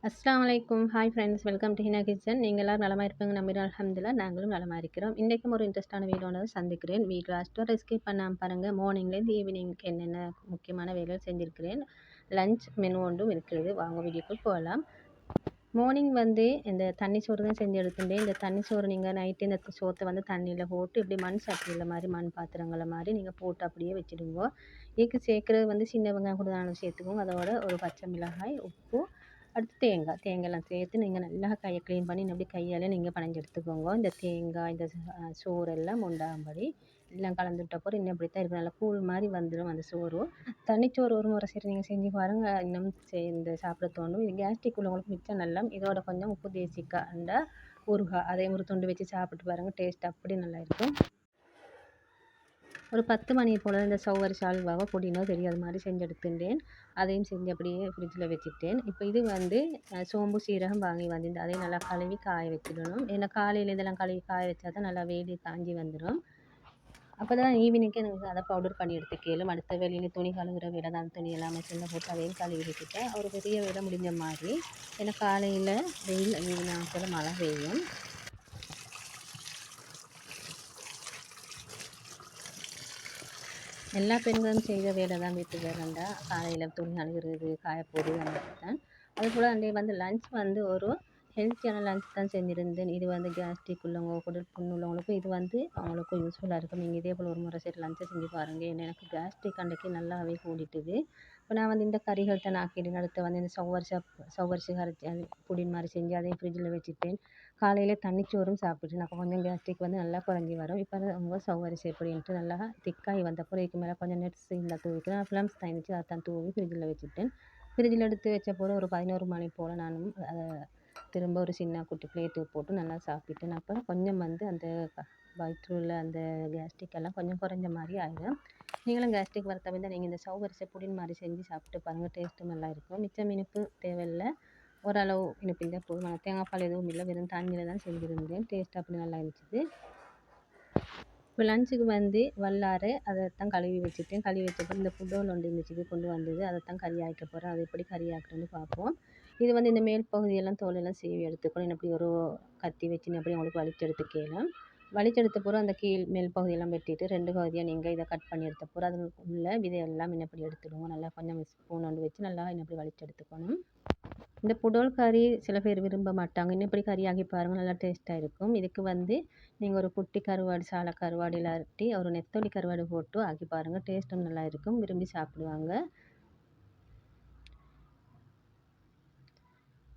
அஸ்ஸலாமு அலைக்கும். Hi friends, welcome to Hina kitchen. நீங்கள் எல்லாரும் நலமா இருப்பீங்க நம்புறேன். அல்ஹம்துலில்லாஹ் நாங்களும் நலமா இருக்கிறோம். இன்றைக்கும் ஒரு இன்ட்ரெஸ்டான வீடியோட சந்திக்கிறேன். வீடியோ லாஸ்ட் வரை ஸ்கிப் பண்ணாமல் பாருங்கள். மார்னிங்லேருந்து ஈவினிங்க்கு என்னென்ன முக்கியமான வேலைகள் செஞ்சுருக்கிறேன். லஞ்ச் மெனு ஒன்றும் இருக்கிறது. வாங்க வீடியோக்குள் போகலாம். மார்னிங் வந்து இந்த தண்ணி சோறு தான் செஞ்சு எடுத்துட்டேன். இந்த தண்ணி சோறு நீங்கள் நைட்டு இந்த சோத்தை வந்து தண்ணியில் போட்டு இப்படி மண் சட்டியில் மாதிரி மண் பாத்திரங்களை மாதிரி நீங்கள் போட்டு அப்படியே வச்சுடுங்க. இதுக்கு சேர்க்குறது வந்து சின்ன வெங்காயம் கூட நானும் சேர்த்துக்குவோம். அதோட ஒரு பச்சை மிளகாய், உப்பு, அடுத்து தேங்காய்லாம் சேர்த்து நீங்கள் நல்லா கையை க்ளீன் பண்ணி அப்படி கையால் நீங்கள் பனைஞ்சு எடுத்துக்கோங்க. இந்த தேங்காய் இந்த சோறெல்லாம் உண்டாகும்படி எல்லாம் கலந்துவிட்ட அப்புறம் இன்னும் இப்படி தான் இருக்கும். நல்லா கூழ் மாதிரி வந்துடும் அந்த சோறு. தண்ணிச்சோறு ஒரு முறை சரி நீங்கள் செஞ்சு பாருங்கள். இன்னும் இந்த சாப்பிட தோணும். இது கேஸ்ட்ரிக் உள்ளவங்களுக்கு மிச்சம் நல்லா. இதோட கொஞ்சம் உப்பு தேசிக்காய் அந்த ஊறுகாய் அதையும் ஒரு துண்டு வச்சு சாப்பிட்டு பாருங்கள். டேஸ்ட் அப்படி நல்லா இருக்கும். ஒரு 10 மணி போல் இந்த சௌவரிசி அல்வாவை பொடினோ தெரியாத மாதிரி செஞ்சு எடுத்துட்டேன். அதையும் செஞ்சு அப்படியே ஃப்ரிட்ஜில் வச்சுட்டேன். இப்போ இது வந்து சோம்பு சீரகம் வாங்கி வந்து அதையும் நல்லா கழுவி காய வச்சிடணும். ஏன்னா காலையில் இதெல்லாம் கழுவி காய வச்சா தான் நல்லா வேடி காஞ்சி வந்துடும். அப்போ தான் ஈவினிங்க்கு எனக்கு அதை பவுடர் பண்ணி எடுத்துக்கலும். அடுத்த வெளியில் துணி கழுவுற வேலை தான், துணி எல்லாமே சின்ன போட்டு அதையும் கழுவி வச்சுட்டேன். ஒரு பெரிய வேலை முடிஞ்ச மாதிரி. ஏன்னா காலையில் வெயில் ஈவினிங் மழை பெய்யும். எல்லா பெண்களும் செய்கிற வேலை தான் வீட்டு வேலைண்டா. காலையில் துணி அழுகிறது, காயப்போடு அந்த மாதிரி தான். அதுபோல் அன்றைய வந்து லஞ்ச் வந்து ஒரு ஹெல்த்தியான லஞ்ச் தான் செஞ்சுருந்தேன். இது வந்து கேஸ்ட்ரிக் உள்ளவங்க, குடல் புண் உள்ளவங்களுக்கும் இது வந்து அவங்களுக்கும் யூஸ்ஃபுல்லாக இருக்கும். நீங்கள் இதே போல் ஒரு முறை சரி லஞ்சை செஞ்சு பாருங்கள். ஏன்னா எனக்கு கேஸ்ட்ரிக் அன்றைக்கு நல்லாவே கூடிட்டுது. இப்போ நான் வந்து இந்த கறிகள் தான் ஆக்கிட்டேன். அடுத்து வந்து இந்த சௌவரிசி கரைச்சி புடின் மாதிரி செஞ்சு அதையும் ஃப்ரிட்ஜில் வச்சுட்டேன். காலையில் தண்ணிச்சோறும் சாப்பிட்டேன். அப்போ கொஞ்சம் கேஸ்ட்ரிக் வந்து நல்லா குறைஞ்சி வரும். இப்போ அவங்க சௌவரிசி எப்படின்ட்டு நல்லா திக்காகி வந்த அப்புறம் இதுக்கு மேலே கொஞ்சம் நட்ஸ் இருந்தால் தூவிக்கிறேன். ஃப்ளம்ஸ் தான் இருந்துச்சு, அதை தான் தூவி ஃப்ரிட்ஜில் வச்சுட்டேன். ஃப்ரிட்ஜில் எடுத்து வச்ச போல் ஒரு 11 மணி போல் நானும் அதை திரும்ப ஒரு சின்ன குட்டி பிளேட்டுக்கு போட்டு நல்லா சாப்பிட்டேன். அப்போ கொஞ்சம் வந்து அந்த வயிற்றில் உள்ள அந்த கேஸ்ட்ரிக் எல்லாம் கொஞ்சம் குறைஞ்ச மாதிரி ஆகிடும். நீங்களும் கேஸ்ட்ரிக் வர தவிர்த்து நீங்கள் இந்த சௌவரிசி புடின் மாதிரி செஞ்சு சாப்பிட்டு பாருங்கள். டேஸ்ட்டும் நல்லா இருக்கும். மிச்சம் இனிப்பு தேவையில்லை, ஓரளவு இனிப்பு இருந்தால் போதும். தேங்காய் பால் எதுவும் இல்லை, வெறும் தண்ணியில் தான் செஞ்சுருந்தேன். டேஸ்ட் அப்படி நல்லா இருந்துச்சு. இப்போ லஞ்சுக்கு வந்து வல்லாரை அதை தான் கழுவி வச்சுட்டேன். கழுவி வச்சப்போ இந்த புடோல் ஒன்று இருந்துச்சு கொண்டு வந்தது, அதை தான் கறி ஆக்க போகிறேன். அது எப்படி கறி ஆக்குறேன்னு பார்ப்போம். இது வந்து இந்த மேல் பகுதியெல்லாம் தோலெல்லாம் சீவி எடுத்துக்கணும். அப்படி ஒரு கத்தி வச்சு அப்படி உங்களுக்கு வலிச்சு எடுத்துக்கலாம். வலிச்செடுத்த பிறகு அந்த கீழ் மேல் பகுதியெல்லாம் வெட்டிட்டு 2 பகுதியாக நீங்கள் இதை கட் பண்ணி எடுத்த பிறகு அதில் உள்ள விதையெல்லாம் இன்னப்படி எடுத்துடுவோம். நல்லா கொஞ்சம் ஸ்பூன் ஒன்று வச்சு நல்லா இன்னப்படி வலிச்சு எடுத்துக்கணும். இந்த புடோல் கறி சில பேர் விரும்ப மாட்டாங்க. இன்னப்படி கறி ஆக்கி பாருங்கள், நல்லா டேஸ்ட்டாக இருக்கும். இதுக்கு வந்து நீங்கள் ஒரு குட்டி கருவாடு, சாலை கருவாடு இல்லாட்டி ஒரு நெத்தொலி கருவாடு போட்டு ஆக்கி பாருங்கள். டேஸ்ட்டும் நல்லா இருக்கும், விரும்பி சாப்பிடுவாங்க.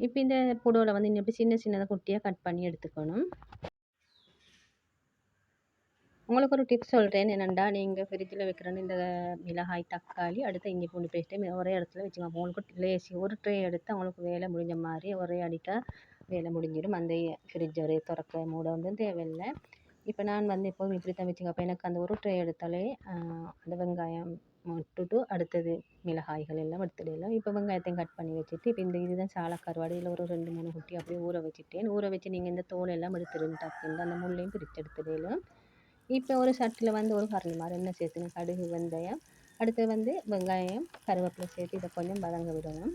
இப்போ இந்த புடோலை வந்து இன்னப்படி சின்ன சின்னதாக குட்டியாக கட் பண்ணி எடுத்துக்கணும். உங்களுக்கு ஒரு டிப்ஸ் சொல்கிறேன். என்னென்னா நீங்கள் ஃப்ரிட்ஜில் வைக்கிறேன்னு இந்த மிளகாய், தக்காளி, அடுத்து இஞ்சி பூண்டு பேஸ்ட்டு ஒரே இடத்துல வச்சுக்கோங்க. உங்களுக்கு லேசி ஒரு ட்ரே எடுத்து அவங்களுக்கு வேலை முடிஞ்ச மாதிரி ஒரே அடிக்கா வேலை முடிஞ்சிடும். அந்த ஃப்ரிட்ஜ் ஒரே திறக்க மூட வந்து தேவையில்லை. இப்போ நான் வந்து எப்போதும் இப்படி தான் வச்சுங்க. அப்போ எனக்கு அந்த ஒரு ட்ரே எடுத்தாலே அந்த வெங்காயம் விட்டுட்டு அடுத்தது மிளகாய்கள் எல்லாம் எடுத்துடலாம். இப்போ வெங்காயத்தையும் கட் பண்ணி வச்சுட்டு இப்போ இந்த இதுதான் சாலை கருவாடு. இதில் ஒரு 2-3 குட்டி அப்படியே ஊற வச்சுட்டேன். ஊற வச்சு நீங்கள் இந்த தோல் எல்லாம் எடுத்துருந்து டக்குன்னு அந்த முள்ளையும் பிரித்து எடுத்துடலாம். இப்போ ஒரு சட்டியில் வந்து ஒரு கரண்டி மாதிரி எண்ணெய் சேர்த்துணும். கடுகு, வெந்தயம், அடுத்து வந்து வெங்காயம், கருவேப்பிலை சேர்த்து இதை கொஞ்சம் வதங்க விடணும்.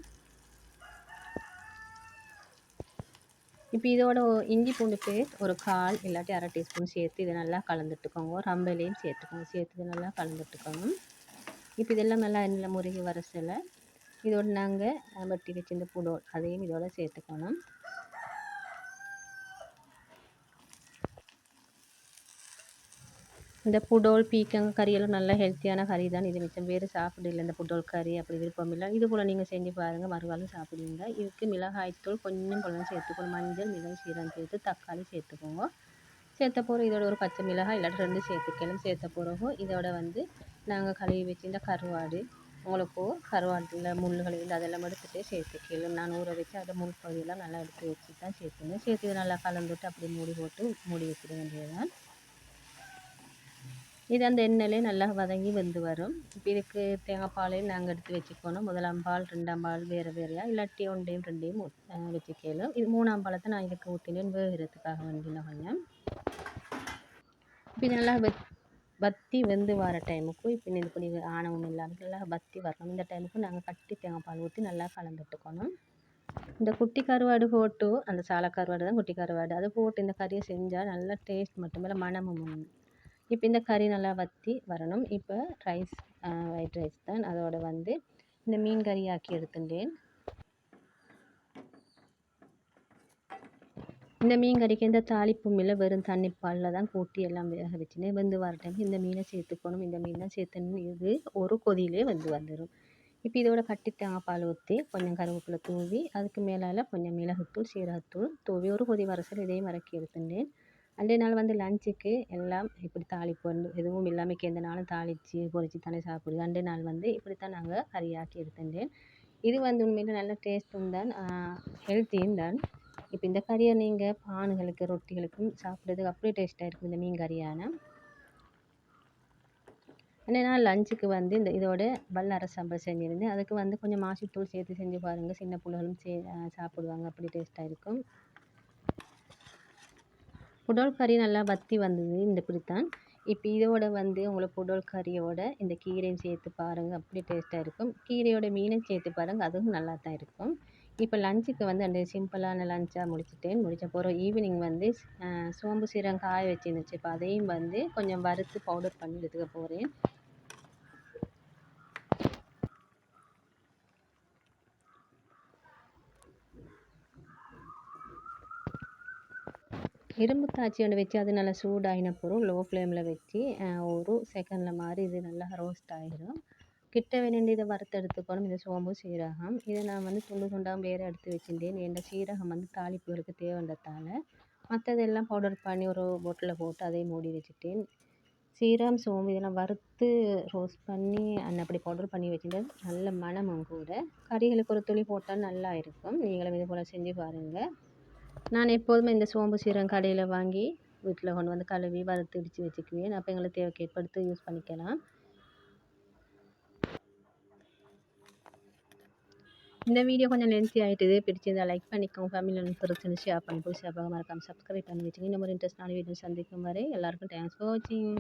இப்போ இதோட இஞ்சி பூண்டு பேஸ்ட் ஒரு 1/4 இல்லாட்டி அரை டீஸ்பூன் சேர்த்து இதை நல்லா கலந்துட்டுக்கோங்க. ரம்பையிலையும் சேர்த்துக்கோங்க. சேர்த்து இதை நல்லா கலந்துட்டுக்கணும். இப்போ இதெல்லாம் நல்லா எண்ணெயில் முருகி வர சில இதோட நாங்கள் வெட்டி வச்சு இந்த புடோல் அதையும் இதோட சேர்த்துக்கணும். இந்த புடோல், பீக்கங்காய் கறியெல்லாம் நல்ல ஹெல்த்தியான கறி தான். இது மிச்சம் வேறு சாப்பிடல இந்த புடோல் கறி அப்படி விருப்பம் இல்லை. இது போல் நீங்கள் செஞ்சு பாருங்கள், மறுகாலம் சாப்பிடுவீங்க. இதுக்கு மிளகாய்த்தூள் கொஞ்சம் போல சேர்த்துக்கணும். மஞ்சள், மிளகு, சீரகம் சேர்த்து தக்காளி சேர்த்துக்கோங்க. சேர்த்த பிறகு இதோட ஒரு பச்சை மிளகாய் இல்லாட்டி 2 சேர்த்துக்கலாம். சேர்த்த பிறகு இதோட வந்து நாங்கள் கழுவி வச்சு இந்த கருவாடு, உங்களுக்கு கருவாட்டில் முள்ளுகள் இருந்து அதெல்லாம் எடுத்துகிட்டே சேர்த்துக்கலாம். நான் ஊற வச்சு அதை முள் பகுதியெல்லாம் நல்லா எடுத்து வச்சு தான் சேர்த்துங்க. சேர்த்து இதை நல்லா கலந்துட்டு அப்படி மூடி போட்டு மூடி வச்சிட வேண்டியதுதான். இது அந்த எண்ணெயிலே நல்லா வதங்கி வெந்து வரும். இப்போ இதுக்கு தேங்காய் பாலையும் நாங்கள் எடுத்து வச்சுக்கணும். 1ஆம் பால், 2ஆம் பால் வேறு வேறையாக இல்லாட்டி 1டையும் 2டையும் வச்சுக்கலாம். இது 3ஆம் பாலத்தை நான் இதுக்கு ஊற்றினேன் வேகிறதுக்காக வேண்டின கொஞ்சம். இப்போ இது நல்லா வத்தி வெந்து வர டைமுக்கு இப்போ இது பண்ணி ஆணவம் இல்லாமல் நல்லா வத்தி வரணும். இந்த டைமுக்கு நாங்கள் கட்டி தேங்காய் பால் ஊற்றி நல்லா கலந்துட்டுக்கணும். இந்த குட்டி கருவாடு போட்டு அந்த சால கருவாடு தான் குட்டி கருவாடு. அதை போட்டு இந்த கறியை செஞ்சால் நல்லா டேஸ்ட் மட்டுமில்ல மணமும் வரும். இப்போ இந்த கறி நல்லா வற்றி வரணும். இப்போ ரைஸ் ஒயிட் ரைஸ் தான். அதோட வந்து இந்த மீன் கறி ஆக்கி எடுத்துட்டேன். இந்த மீன் கறிக்கு எந்த தாளிப்பும் இல்லை, வெறும் தண்ணி பாலில் தான் கூட்டி எல்லாம் வேக வச்சுன்னு வெந்து வர டைம் இந்த மீனை சேர்த்துக்கணும். இந்த மீன் தான் சேர்த்துன்னு இது ஒரு கொதியிலே வந்துடும். இப்போ இதோட கட்டி தேங்காய் பால் ஊற்றி கொஞ்சம் கருவேப்பிலை தூவி அதுக்கு மேலால் கொஞ்சம் மிளகுத்தூள் சீரகத்தூள் தூவி ஒரு கொதி வரசல் இதையும் இறக்கி எடுத்துட்டேன். அன்றைய நாள் வந்து லஞ்சுக்கு எல்லாம் இப்படி தாளிப்பு வந்து எதுவும் இல்லாமல் எந்த நாளும் தாளித்து பொரிச்சு தானே சாப்பிடுது. அன்றைய நாள் வந்து இப்படித்தான் நாங்கள் கறியாக்கி எடுத்துட்டேன். இது வந்து உண்மையில் நல்ல டேஸ்ட்டும் தான், ஹெல்த்தியும் தான். இப்போ இந்த கறியை நீங்கள் பானுகளுக்கு ரொட்டிகளுக்கும் சாப்பிட்றதுக்கு அப்படியே டேஸ்ட்டாக இருக்கும் இந்த மீன் கறியான. அன்றைய நாள் லஞ்சுக்கு வந்து இதோட வல்லார சாம்பார் செஞ்சுருந்தேன். அதுக்கு வந்து கொஞ்சம் மாசித்தூள் சேர்த்து செஞ்சு பாருங்கள், சின்ன பிள்ளைகளும் சாப்பிடுவாங்க, அப்படி டேஸ்ட்டாக இருக்கும். புடல் கறி நல்லா வற்றி வந்தது இந்த இப்படித்தான். இப்போ இதோட வந்து உங்களுக்கு புடல் கறியோட இந்த கீரையும் சேர்த்து பாருங்கள், அப்படி டேஸ்ட்டாக இருக்கும். கீரையோட மீனும் சேர்த்து பாருங்கள், அதுவும் நல்லா தான் இருக்கும். இப்போ லஞ்சுக்கு வந்து அந்த சிம்பிளான லஞ்சாக முடிச்சிட்டேன். முடித்த பிறகு ஈவினிங் வந்து சோம்பு சீரகம் காய வச்சுருந்துச்சு. இப்போ அதையும் வந்து கொஞ்சம் வறுத்து பவுடர் பண்ணி எடுத்துக்க போகிறேன். இரும்பு தாச்சி ஒன்று வச்சு அது நல்லா சூடாகின பிறகு லோ ஃப்ளேமில் வச்சு ஒரு செகண்டில் மாதிரி இது நல்லா ரோஸ்ட் ஆகிடும். கிட்ட வேண்டிய இதை வறுத்து எடுத்துக்கணும். இது சோம்பு சீரகம் இதை நான் வந்து துண்டு துண்டாக வேறு எடுத்து வச்சுருந்தேன். எந்த சீரகம் வந்து தாளிப்புகளுக்கு தேவைன்றதால மற்றதெல்லாம் பவுடர் பண்ணி ஒரு பொட்டில் போட்டு அதையும் மூடி வச்சுட்டேன். சீரகம் சோம்பு இதெல்லாம் வறுத்து ரோஸ்ட் பண்ணி அப்படி பவுடர் பண்ணி வச்சுட்டேன். நல்ல மணமும் கூட. கறிகளுக்கு ஒரு துளி போட்டால் நல்லா இருக்கும். நீங்களும் இது போல் செஞ்சு பாருங்கள். நான் எப்போதுமே இந்த சோம்பு சீரகம் கடையில் வாங்கி வீட்டில் கொண்டு வந்து கழுவி வறுத்து இடித்து வச்சுக்குவேன். அப்போ எங்களுக்கு தேவைக்கு ஏற்படுத்தி யூஸ் பண்ணிக்கலாம். இந்த வீடியோ கொஞ்சம் லென்த்தி ஆகிட்டுது. பிடிச்சிருந்தா லைக் பண்ணிக்கோங்க. ஃபேமிலியில் ஃப்ரெண்ட்ஸ் ஷேர் பண்ணி புதுசாக மறக்காமல் சப்ஸ்கிரைப் பண்ணி வச்சுக்கோங்க. இந்த மாதிரி இன்ட்ரெஸ்டான வீடியோ சந்திக்கும் வரை எல்லாருக்கும் தேங்க்ஸ் ஃபார் வாட்சிங்.